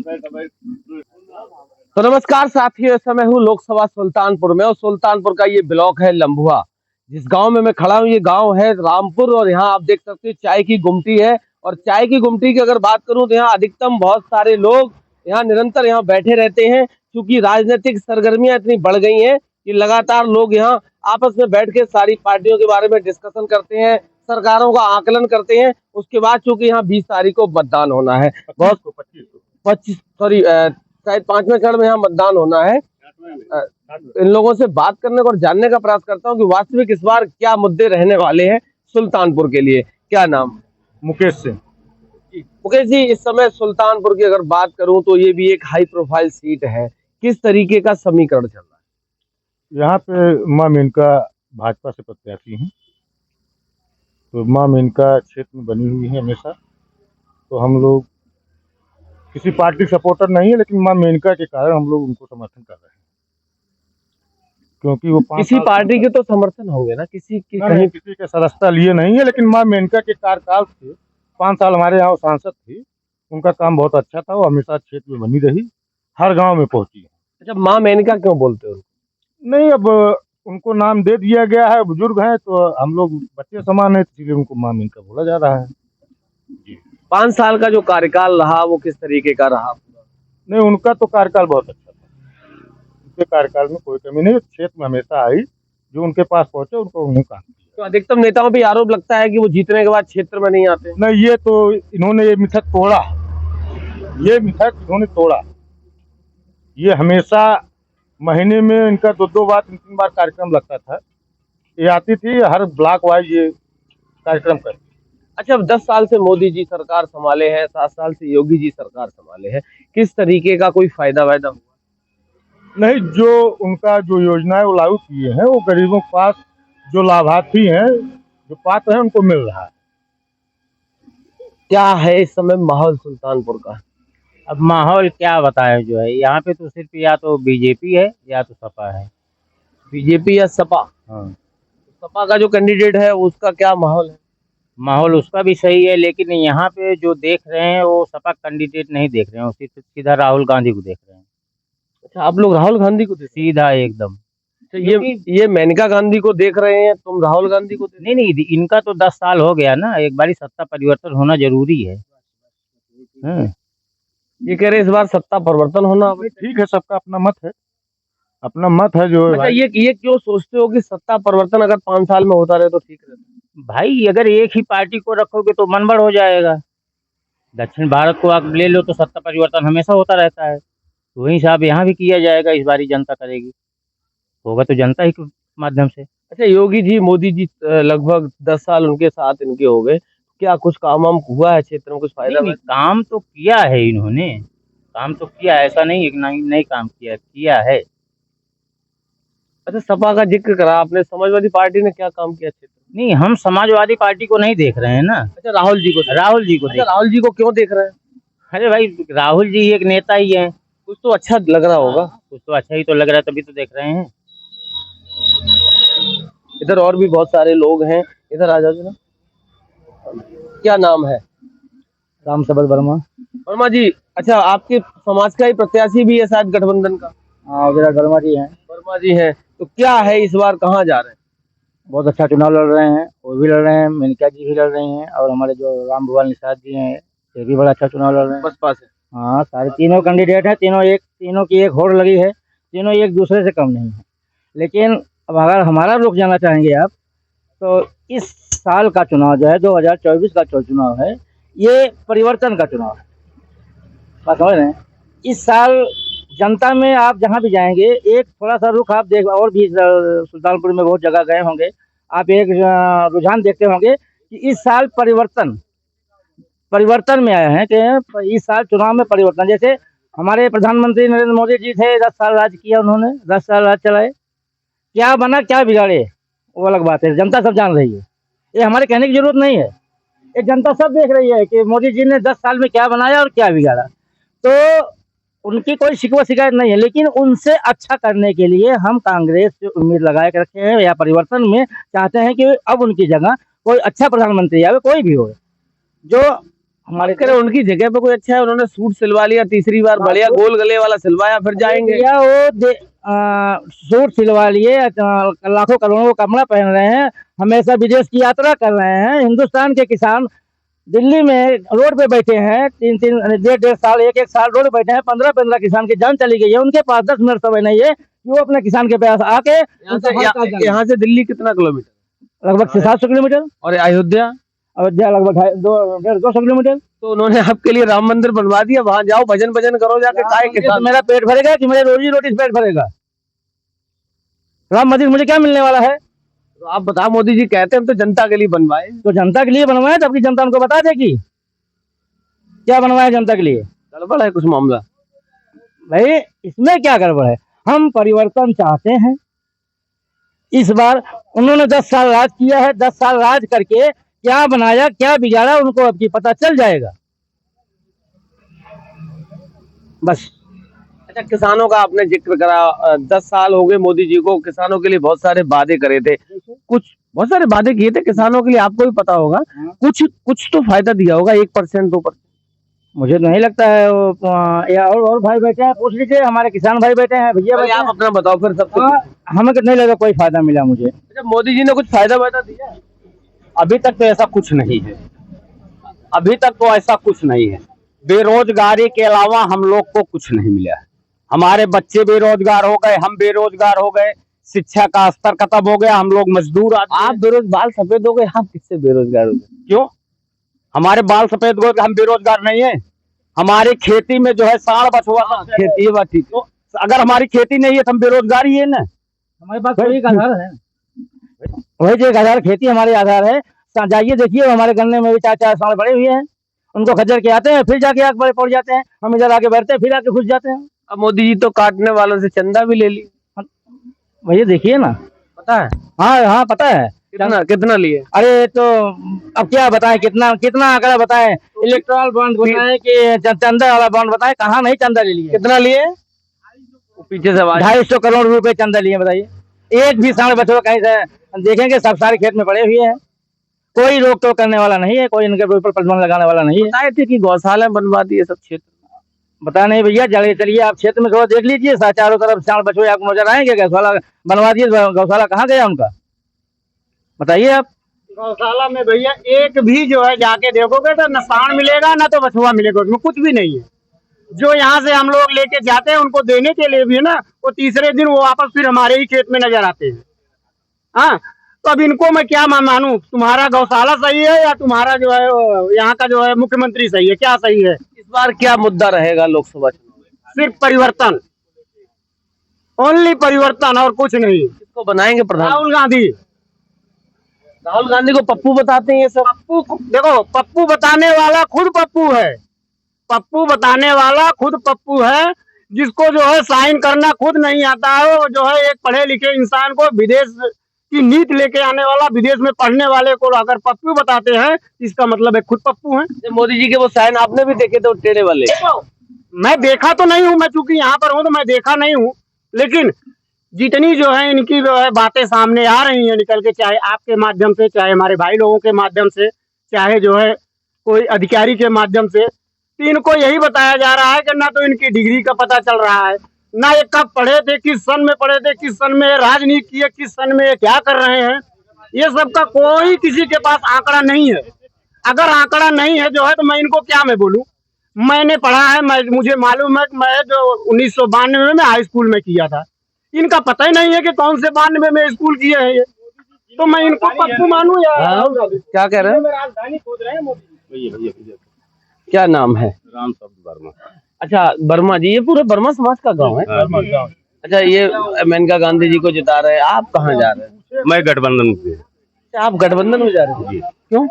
तो नमस्कार साथियों, इस समय हूँ लोकसभा सुल्तानपुर में और सुल्तानपुर का ये ब्लॉक है लंबुआ। जिस गांव में मैं खड़ा हूँ ये गांव है रामपुर और यहाँ आप देख सकते हैं चाय की गुमटी है। और चाय की गुमटी की अगर बात करूं तो यहाँ अधिकतम बहुत सारे लोग यहाँ निरंतर यहाँ बैठे रहते हैं, क्योंकि राजनीतिक सरगर्मियां इतनी बढ़ गई हैं कि लगातार लोग यहाँ आपस में बैठ के सारी पार्टियों के बारे में डिस्कशन करते हैं, सरकारों का आकलन करते हैं। उसके बाद चूंकि यहाँ 20 तारीख को मतदान होना है, बहुत 25 सॉरी शायद 5वें चरण में यहाँ मतदान होना है। इन लोगों से बात करने को और जानने का प्रयास करता हूँ कि वास्तविक इस बार क्या मुद्दे रहने वाले हैं सुल्तानपुर के लिए। क्या नाम? मुकेश सिंह। मुकेश जी, इस समय सुल्तानपुर की अगर बात करूं तो ये भी एक हाई प्रोफाइल सीट है, किस तरीके का समीकरण चल रहा है? यहाँ पे माँ मेनका भाजपा से प्रत्याशी हैं, तो माँ मेनका क्षेत्र में बनी हुई है हमेशा। तो हम लोग किसी पार्टी सपोर्टर नहीं है, लेकिन माँ मेनका के कारण हम लोग उनको समर्थन कर रहे हैं, क्योंकि वो किसी पार्टी के तो समर्थन होंगे ना, किसी की कहीं किसी के सदस्यता लिए नहीं है, लेकिन माँ मेनका के कार्यकाल से 5 साल हमारे यहाँ सांसद थी, उनका काम बहुत अच्छा था, वो हमेशा क्षेत्र में बनी रही, हर गांव में पहुंची है। अच्छा, माँ मेनका क्यों बोलते हो? नहीं, अब उनको नाम दे दिया गया है, बुजुर्ग हैं तो हम लोग बच्चे समान है, इसलिए उनको माँ मेनका बोला जा रहा है। 5 साल का जो कार्यकाल रहा वो किस तरीके का रहा? नहीं, उनका तो कार्यकाल बहुत अच्छा था, उनके कार्यकाल में कोई कमी नहीं, क्षेत्र में हमेशा आई, जो उनके पास पहुंचे उनको उन्हें काम किया। तो अधिकतम नेताओं पे आरोप लगता है कि वो जीतने के बाद क्षेत्र में नहीं आते। नहीं, ये तो इन्होंने ये मिथक तोड़ा, ये मिथक इन्होंने तोड़ा। ये हमेशा महीने में इनका 2-2 बार 3-3 बार कार्यक्रम लगता था, ये आती थी, हर ब्लॉक वाइज ये कार्यक्रम करती। अच्छा, 10 साल से मोदी जी सरकार संभाले हैं, 7 साल से योगी जी सरकार संभाले हैं, किस तरीके का कोई फायदा वायदा हुआ? नहीं, जो उनका जो योजना है वो लागू किए हैं, वो गरीबों के पास जो लाभार्थी हैं, जो पात्र हैं, उनको मिल रहा है। क्या है इस समय माहौल सुल्तानपुर का? अब माहौल क्या बताएं, जो है यहाँ पे तो सिर्फ या तो बीजेपी है या तो सपा है। बीजेपी या सपा? हाँ, सपा का जो कैंडिडेट है उसका क्या माहौल है? माहौल उसका भी सही है, लेकिन यहाँ पे जो देख रहे हैं वो सपा कैंडिडेट नहीं देख रहे हैं, उसी सीधा राहुल गांधी को देख रहे हैं। अच्छा, आप लोग राहुल गांधी को सीधा एकदम। तो ये मेनका गांधी को देख रहे हैं, तुम राहुल गांधी को नहीं नहीं, इनका तो 10 साल हो गया ना, एक बारी सत्ता परिवर्तन होना जरूरी है। ये कह रहे इस बार सत्ता परिवर्तन होना। ठीक है, सबका अपना मत है, अपना मत है जो। अच्छा, ये क्यों सोचते हो कि सत्ता परिवर्तन अगर 5 साल में होता रहे तो ठीक रहता? भाई अगर एक ही पार्टी को रखोगे तो मनबड़ हो जाएगा। दक्षिण भारत को आप ले लो तो सत्ता परिवर्तन हमेशा होता रहता है, तो वही हिसाब यहाँ भी किया जाएगा, इस बारी जनता करेगी, होगा तो जनता ही के माध्यम से। अच्छा, योगी जी मोदी जी लगभग 10 साल उनके साथ इनके हो गए, क्या कुछ काम वाम हुआ है क्षेत्र में, कुछ फायदा? नहीं, काम तो किया है इन्होंने, काम तो किया, ऐसा नहीं है कि नहीं काम किया है। अच्छा, सपा का जिक्र करा आपने, समाजवादी पार्टी ने क्या काम किया क्षेत्र में? नहीं, हम समाजवादी पार्टी को नहीं देख रहे हैं ना। अच्छा, राहुल जी को? अच्छा, राहुल जी को क्यों देख रहे हैं? अरे भाई, राहुल जी एक नेता ही है, कुछ तो अच्छा लग रहा होगा। कुछ तो अच्छा ही तो लग रहा है, तभी तो देख रहे हैं। इधर और भी बहुत सारे लोग हैं, इधर आ जाओ ना। क्या नाम है? राम सबद वर्मा। वर्मा जी, अच्छा आपके समाज का ही प्रत्याशी भी है शायद गठबंधन का? हाँ, वर्मा जी हैं। वर्मा जी हैं, तो क्या है इस बार कहाँ जा रहे हैं? बहुत अच्छा चुनाव लड़ रहे हैं, वो भी लड़ रहे हैं, मेनका जी भी लड़ रही हैं, और हमारे जो राम भुवन निषाद जी हैं ये भी बड़ा अच्छा चुनाव लड़ रहे हैं। बसपा से? हाँ, सारे तीनों कैंडिडेट हैं, तीनों की एक होड़ लगी है, तीनों एक दूसरे से कम नहीं है। लेकिन अब अगर हमारा रुख जाना चाहेंगे आप, तो इस साल का चुनाव जो है 2024 का जो चुनाव है, ये परिवर्तन का चुनाव है। बात समझ रहे हैं? इस साल जनता में आप जहाँ भी जाएंगे एक थोड़ा सा रुख आप देख, और भी सुल्तानपुर में बहुत जगह गए होंगे, आप एक रुझान देखते होंगे कि इस साल परिवर्तन में आए हैं कि इस साल चुनाव में परिवर्तन। जैसे हमारे प्रधानमंत्री नरेंद्र मोदी जी थे, 10 साल राज किया उन्होंने, 10 साल राज चलाए, क्या बना क्या बिगाड़े वो अलग बात है, जनता सब जान रही है, ये हमारे कहने की जरूरत नहीं है, ये जनता सब देख रही है कि मोदी जी ने 10 साल में क्या बनाया और क्या बिगाड़ा। तो उनकी कोई शिकवा शिकायत नहीं है, लेकिन उनसे अच्छा करने के लिए हम कांग्रेस से उम्मीद लगाए के रखे हैं, या परिवर्तन में चाहते हैं कि अब उनकी जगह कोई अच्छा प्रधानमंत्री आवे, कोई भी हो, जो हमारे करे उनकी जगह पे कोई अच्छा है, उन्होंने सूट सिलवा लिया, तीसरी बार बढ़िया गोल गले वाला सिलवाया, फिर जाएंगे। या सूट सिलवा लिए, लाखों करोड़ों का कपड़ा पहन रहे हैं, हमेशा विदेश की यात्रा कर रहे हैं। हिंदुस्तान के किसान दिल्ली में रोड पे बैठे हैं, 3-3 1.5 साल 1-1 साल रोड पे बैठे हैं। 15-15 किसान की जान चली गई है, उनके पास 10 मिनट समय नहीं है कि वो अपने किसान के पास आके यहाँ से दिल्ली कितना किलोमीटर? लगभग 600-700 किलोमीटर। और अयोध्या? अयोध्या लगभग 250 किलोमीटर। तो उन्होंने आपके लिए राम मंदिर बनवा दिया, वहां जाओ भजन भजन करो जाके, काय के साथ। मेरा पेट भरेगा कि मेरे रोजी रोटी से पेट भरेगा? राम मंदिर मुझे क्या मिलने वाला है? तो आप बताओ, मोदी जी कहते हैं हम तो जनता के लिए बनवाए। तो जनता के लिए बनवाए, तब की जनता उनको बता देगी क्या बनवाए जनता के लिए। गड़बड़ है कुछ मामला? भाई इसमें क्या गड़बड़ है? हम परिवर्तन चाहते हैं। इस बार उन्होंने 10 साल राज किया है, 10 साल राज करके क्या बनाया क्या बिगाड़ा उनको अब की पता चल जाएगा बस। अच्छा, किसानों का आपने जिक्र करा, 10 साल हो गए मोदी जी को, किसानों के लिए बहुत सारे वादे करे थे, कुछ बहुत सारे वादे किए थे किसानों के लिए, आपको भी पता होगा। कुछ तो फायदा दिया होगा, 1% 2%। मुझे तो नहीं लगता है या और भाई बैठे हैं, पूछ लीजिए, हमारे किसान भाई बैठे हैं, भैया बैठे आप अपना बताओ फिर सबसे। हमें नहीं लगा कोई फायदा मिला मुझे। अच्छा, मोदी जी ने कुछ फायदा वायदा दिया? अभी तक तो ऐसा कुछ नहीं है, अभी तक तो ऐसा कुछ नहीं है। बेरोजगारी के अलावा हम लोग को कुछ नहीं मिला है। हमारे बच्चे बेरोजगार हो गए, हम बेरोजगार हो गए, शिक्षा का स्तर खत्म हो गया, हम लोग मजदूर। आप बेरोजगार सफेद हो गए, आप किससे बेरोजगार हो गए? क्यों? हमारे बाल सफेद हो गए, हम बेरोजगार नहीं है। हमारी खेती में जो है साढ़ बछुआ खेती, ये बात ठीक। तो अगर हमारी खेती नहीं है तो हम बेरोजगार ही है ना। हमारे पास वही एक आधार है, वही जो एक आधार खेती हमारे आधार है। जाइए देखिए, हमारे गन्ने में भी 4-4 साल बड़े हुए हैं, उनको खज्जर के आते हैं, फिर जाके आग बड़े पड़ जाते हैं। हम इधर आके बैठते हैं, फिर आके घुस जाते हैं। अब मोदी जी तो काटने वालों से चंदा भी ले ली, भैया देखिए ना, पता है? हाँ हाँ पता है। कितना लिए? अरे तो अब क्या बताएं, कितना आंकड़ा बताएं? इलेक्ट्रल बॉन्ड बताएं कि चंदा वाला बॉन्ड बताएं? कहाँ नहीं चंदा ले लिए। कितना लिए? पीछे से 250 करोड़ रुपए चंदा लिए, बताइए। एक भी साढ़ बछुआ कहीं से देखेंगे, सब सारे खेत में पड़े हुए हैं, कोई रोक टोक करने वाला नहीं है, कोई इनके ऊपर प्रतिबंध लगाने वाला नहीं है। बताए थे कि गौशाला बनवा दिए सब क्षेत्र। बता नहीं भैया, चलिए आप क्षेत्र में थोड़ा देख लीजिए, चारों तरफ साढ़ बछुए आपको नजर आएंगे। गौशाला बनवा दिए, गौशाला कहाँ गया उनका, बताइए आप। गौशाला में भैया एक भी जो है जाके देखोगे तो न सांड मिलेगा ना तो बछुआ मिलेगा, उसमें कुछ भी नहीं है। जो यहाँ से हम लोग लेके जाते हैं उनको देने के लिए भी है ना, वो तीसरे दिन वो वापस फिर हमारे ही खेत में नजर आते हैं। हाँ, तो अब इनको मैं क्या मानूं? तुम्हारा गौशाला सही है या तुम्हारा जो है यहाँ का जो है मुख्यमंत्री सही है? क्या सही है? इस बार क्या मुद्दा रहेगा लोकसभा चुनाव में? सिर्फ परिवर्तन, ओनली परिवर्तन और कुछ नहीं। किसको बनाएंगे प्रधान? राहुल गांधी। राहुल गांधी को पप्पू बताते हैं ये सब। पप्पू, देखो पप्पू बताने वाला खुद पप्पू है, पप्पू बताने वाला खुद पप्पू है, जिसको जो है साइन करना खुद नहीं आता है। वो जो है एक पढ़े लिखे इंसान को विदेश की नीति लेके आने वाला, विदेश में पढ़ने वाले को अगर पप्पू बताते हैं, इसका मतलब है खुद पप्पू है। मोदी जी के वो साइन आपने भी देखे थे टेढ़े वाले? मैं देखा तो नहीं हूँ, मैं चूंकि यहाँ पर हूँ तो मैं देखा नहीं हूँ, लेकिन जितनी जो है इनकी जो है बातें सामने आ रही हैं निकल के, चाहे आपके माध्यम से, चाहे हमारे भाई लोगों के माध्यम से, चाहे जो है कोई अधिकारी के माध्यम से, तो इनको यही बताया जा रहा है कि ना तो इनकी डिग्री का पता चल रहा है, ना ये कब पढ़े थे, किस सन में पढ़े थे, किस सन में राजनीति की है, किस सन में क्या कर रहे हैं। ये सब का कोई किसी के पास आंकड़ा नहीं है। अगर आंकड़ा नहीं है जो है तो मैं इनको क्या मैं बोलूं? मैंने पढ़ा है, मुझे मालूम है कि मैं जो 1992 में हाई स्कूल में किया था, इनका पता ही नहीं है कि कौन से 92 में स्कूल किए हैं ये, तो मैं इनको पप्पू मानूं या? क्या कह रहे हैं? राजधानी खोद रहे हैं मोदी। क्या नाम है? राम शब्द वर्मा। अच्छा, वर्मा जी, ये पूरे वर्मा समाज का गांव है? अच्छा, ये मेनका गांधी जी को जिता रहे हैं, आप कहाँ जा रहे हैं? मैं गठबंधन से। आप गठबंधन में जा रहे हैं? क्यों?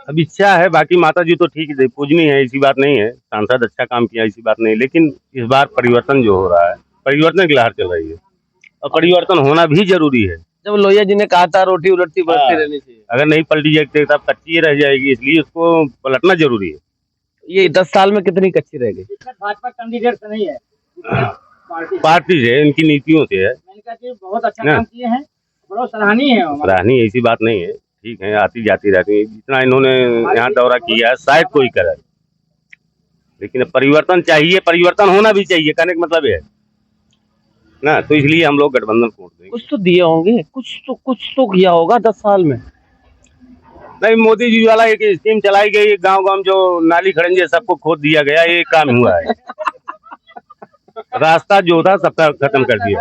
अब इच्छा है, बाकी माता जी तो ठीक है, पूजनी है, ऐसी बात नहीं है, सांसद अच्छा काम किया ऐसी बात नहीं, लेकिन इस बार परिवर्तन जो हो रहा है, परिवर्तन की लहर चल रही है और परिवर्तन होना भी जरूरी है। जब लोहिया जी ने कहा था रोटी उलटती बढ़ती रहनी चाहिए, अगर नहीं पलटी जाएगी तब कच्ची रह जाएगी, इसलिए उसको पलटना जरूरी है। ये 10 साल में कितनी कच्ची रह गई? भाजपा कैंडिडेट से नहीं है, पार्टी से, इनकी नीतियों से है। बहुत अच्छा काम किए हैं, बहुत सराहनीय है। सराहनीय ऐसी बात नहीं है, ठीक है, आती जाती रहती है। जितना इन्होंने यहाँ दौरा किया है शायद कोई करे, लेकिन परिवर्तन चाहिए, परिवर्तन होना भी चाहिए, कहने का मतलब ये है ना। तो इसलिए हम लोग गठबंधन को वोट देंगे। कुछ तो दिए होंगे, कुछ तो किया होगा 10 साल में। नहीं, मोदी जी वाला एक स्कीम चलाई गई, गांव-गांव जो नाली खड़ंजे सबको खोद दिया गया, ये काम हुआ है। रास्ता जो था सबका खत्म कर दिया।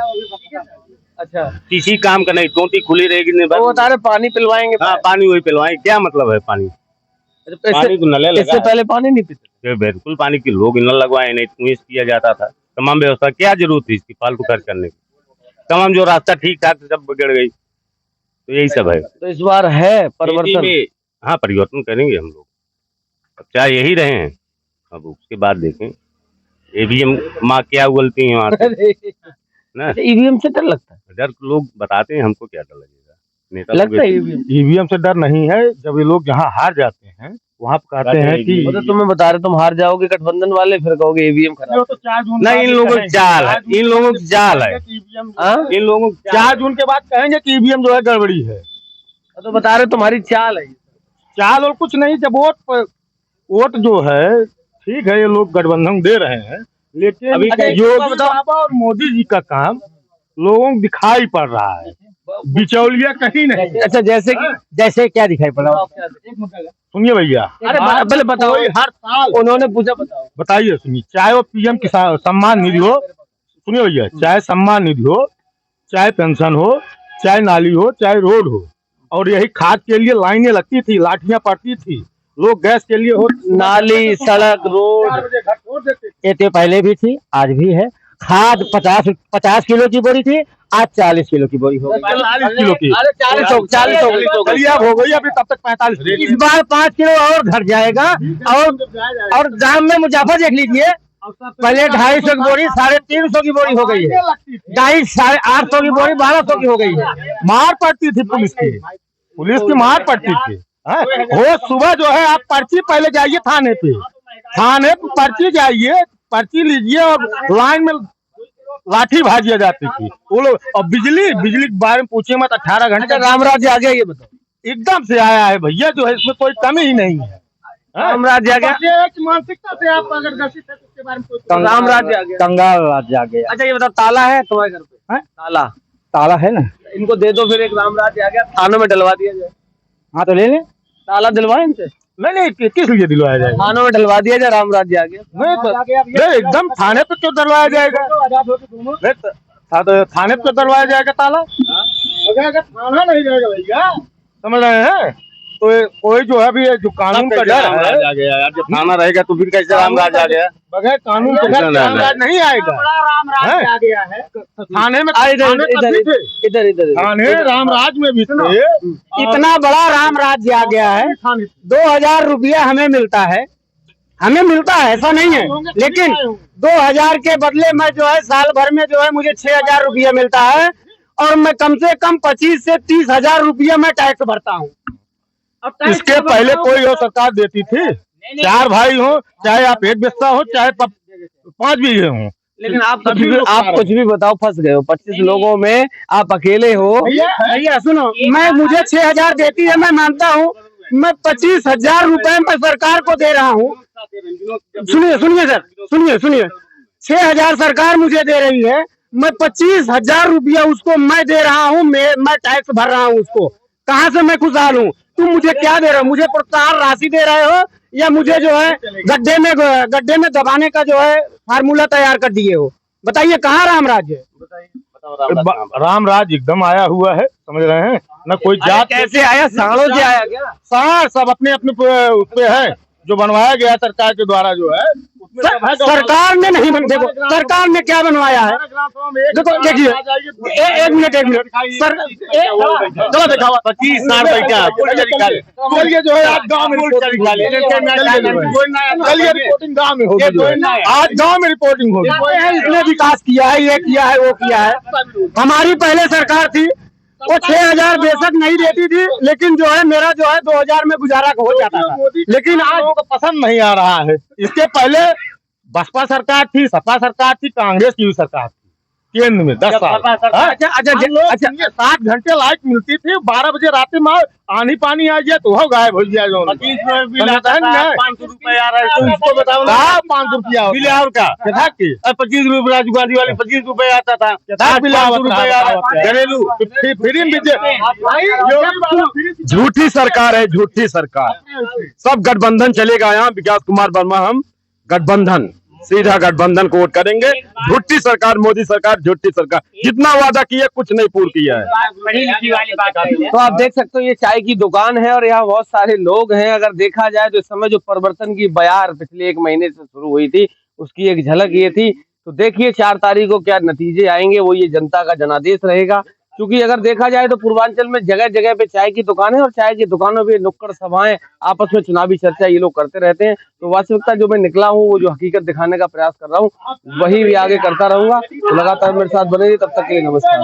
अच्छा, किसी काम का नहीं, टोटी खुली रहेगी नहीं। वो बता रहे पानी पिलवाएंगे। हाँ, पानी वही पिलवाएं, क्या मतलब है पानी? पानी तो नले लगा इससे पहले पानी नहीं पीते है। बिल्कुल पानी की लोग नल लगवाए नहीं, कुएं किया जाता था। तमाम व्यवस्था, क्या जरूरत थी इसकी फालतू खर्च करने की? तमाम जो रास्ता ठीक ठाक सब बिगड़ गई, तो यही सब है। तो इस बार है परिवर्तन। हाँ, परिवर्तन करेंगे हम लोग, अब चाहे यही रहे हैं, अब उसके बाद देखें ईवीएम माँ क्या उगलती है वहाँ से ना। ईवीएम से डर लगता है? डर लोग बताते हैं, हमको क्या डर लगेगा? नेता लगता है ईवीएम। ईवीएम से डर नहीं है। जब ये लोग जहाँ हार जाते हैं वहाँ कहते हैं कि वो तो तुम्हें बता रहे, तुम हार जाओगे गठबंधन वाले, फिर कहोगे ईवीएम खराब। तो 4 जून नहीं, इन लोगों की चाल है, इन लोगों की चाल है, हाँ? इन लोगों की 4 जून के बाद कहेंगे कि ईवीएम जो है गड़बड़ी है। तो बता रहे तुम्हारी चाल है। चाल और कुछ नहीं। जब वोट जो है ठीक है, ये लोग गठबंधन दे रहे हैं, लेकिन अभी योगी बाबा और मोदी जी का काम लोगों को दिखाई पड़ रहा है, बिचौलिया कहीं नहीं। अच्छा, जैसे क्या दिखाई पड़ा? सुनिए भैया, अरे पहले बताओ। कोई हर साल उन्होंने पूछा, बताओ। बताइए, सुनिए, चाहे वो पीएम किसान सम्मान निधि हो, सुनिए भैया, चाहे सम्मान निधि हो, चाहे पेंशन हो, चाहे नाली हो, चाहे रोड हो, और यही खाद के लिए लाइनें लगती थी, लाठियां पड़ती थी, लोग गैस के लिए हो, नाली, सड़क, रोड, ये तो पहले भी थी, आज भी है। खाद 50 किलो की बोरी थी, आज 40 किलो की बोरी हो गई। 40 किलो की। अरे 40 हो गई। चलिए अब हो गई, अभी तब तक 45। इस बार 5 किलो और घट जाएगा। और दाम में मुजाफा देख लीजिए, पहले 250 की बोरी 350 की बोरी हो गई है, 850 की बोरी 1200 की हो गई है। मार पड़ती थी पुलिस की मार पड़ती थी। रोज सुबह जो है आप पर्ची पहले जाइए थाने पे पर्ची जाइए, पर्ची लीजिए, और लाइन में लाठी भाजिया जाती थी वो लोग। और बिजली के बारे में पूछिए मत, 18 घंटे। रामराज्य आ गया, ये बताओ। एकदम से आया है भैया, जो है इसमें कोई कमी ही नहीं है। रामराज्य आ गया, मानसिकता से आप अगर ग्रसित है, उसके बारे में रामराज्य आ गया, कंगाल राज्य आ गया। अच्छा ये बताओ, ताला है तुम्हारे घर पे? ताला ताला है ना, इनको दे दो, फिर एक रामराज्य आ गया, थानों में डलवा दिया जाए। हाँ तो ले ले। ताला दिलवाए इनसे? नहीं, किस लिए दिलवाया जाएगा? थानों में डलवा दिया जाए, रामराज्य आ गया। नहीं, एकदम थाने पे क्यों डलवाया जाएगा? थाने पे डलवाया जाएगा ताला? थाना नहीं जाएगा भैया, समझ रहे हैं? तो कोई जो है अभी जो कानून का डर है, आ गया यार, जब थाना रहेगा तो फिर कैसे रामराज आ गया? बगैर कानून के रामराज नहीं आएगा। रामराज आ गया है थाने में। इधर थाने रामराज में भी थे। इतना बड़ा राम राज्य आ गया है, 2000 रुपया हमें मिलता है, ऐसा नहीं है, लेकिन 2000 के बदले में जो है साल भर में जो है मुझे 6000 रुपया मिलता है, और मैं कम से कम 25 से 30,000 रुपया मैं टैक्स भरता हूँ। इसके पहले कोई और सरकार देती थी, 4 भाई हो, चाहे आप एक बिस्सा हो, चाहे 5 बीघे हो, लेकिन आप कुछ भी बताओ, फंस गए हो। 25 लोगों में आप अकेले हो। भैया सुनो, मुझे 6000 देती है, मैं मानता हूँ, मैं 25,000 रुपए मैं सरकार को दे रहा हूँ। सुनिए 6000 सरकार मुझे दे रही है, मैं 25,000 रुपया उसको मैं दे रहा हूँ, मैं टैक्स भर रहा हूँ उसको। कहाँ से मैं खुशहाल हूँ? तुम मुझे क्या दे रहे हो? मुझे प्रोत्साहन राशि दे रहे हो, या मुझे जो है गड्ढे में दबाने का जो है फार्मूला तैयार कर दिए हो? बताइए, कहाँ राम राज्य है? रामराज एकदम आया हुआ है, समझ रहे हैं ना? कोई जात कैसे आया? सांडों से आया क्या? सार सब अपने उस पे है, जो बनवाया गया सरकार के द्वारा जो है। सरकार ने नहीं देखो, सरकार ने क्या बनवाया है? देखो देखिए, एक मिनट सर, 25 साल बैठा चलिए जो है आज गाँव में रिपोर्टिंग गाँव में होगी, आज गाँव में रिपोर्टिंग होगी। इसने विकास किया है, ये किया है, वो किया है। हमारी पहले सरकार थी, वो 6000 बेशक नहीं देती थी, लेकिन जो है मेरा जो है 2000 में गुजारा हो जाता था। लेकिन आज लोगों को पसंद नहीं आ रहा है। इसके पहले बसपा सरकार थी, सपा सरकार थी, कांग्रेस की भी सरकार थी, केंद्र में 10 साल। हाँ? अच्छा अच्छा हम लोग अच्छा सुनिए, 7 घंटे लाइट मिलती थी, 12 बजे रात में आनी पानी आ गया तो वो गायब हो गया। जो 25 बिल आता है, 500 रुपए आ रहा है, तो उसको बताओ ना। 5 रुपया बिल और का क्या की 25 रुपए, राजीव गांधी वाली 25 रुपए आता था, आज बिल 500 रुपए आ रहा है घरेलू। फ्री में झूठी सरकार है, झूठी सरकार। सब गठबंधन चलेगा यहाँ। विकास कुमार वर्मा, हम गठबंधन, सीधा गठबंधन को वोट करेंगे। झूठी सरकार, मोदी सरकार झूठी सरकार, जितना वादा किया कुछ नहीं पूर्ण किया है। पढ़ी लिखी वाली बात है। तो आप देख सकते हो ये चाय की दुकान है और यहाँ बहुत सारे लोग हैं। अगर देखा जाए तो इस समय जो परिवर्तन की बयार पिछले 1 महीने से शुरू हुई थी, उसकी एक झलक ये थी। तो देखिए 4 तारीख को क्या नतीजे आएंगे, वो ये जनता का जनादेश रहेगा। क्योंकि अगर देखा जाए तो पूर्वांचल में जगह जगह पे चाय की दुकानें और चाय की दुकानों पे नुक्कड़ सभाएं, आपस में चुनावी चर्चा ये लोग करते रहते हैं। तो वास्तविकता जो मैं निकला हूँ, वो जो हकीकत दिखाने का प्रयास कर रहा हूँ, वही भी आगे करता रहूंगा। तो लगातार मेरे साथ बने रहिए, तब तक के लिए नमस्कार।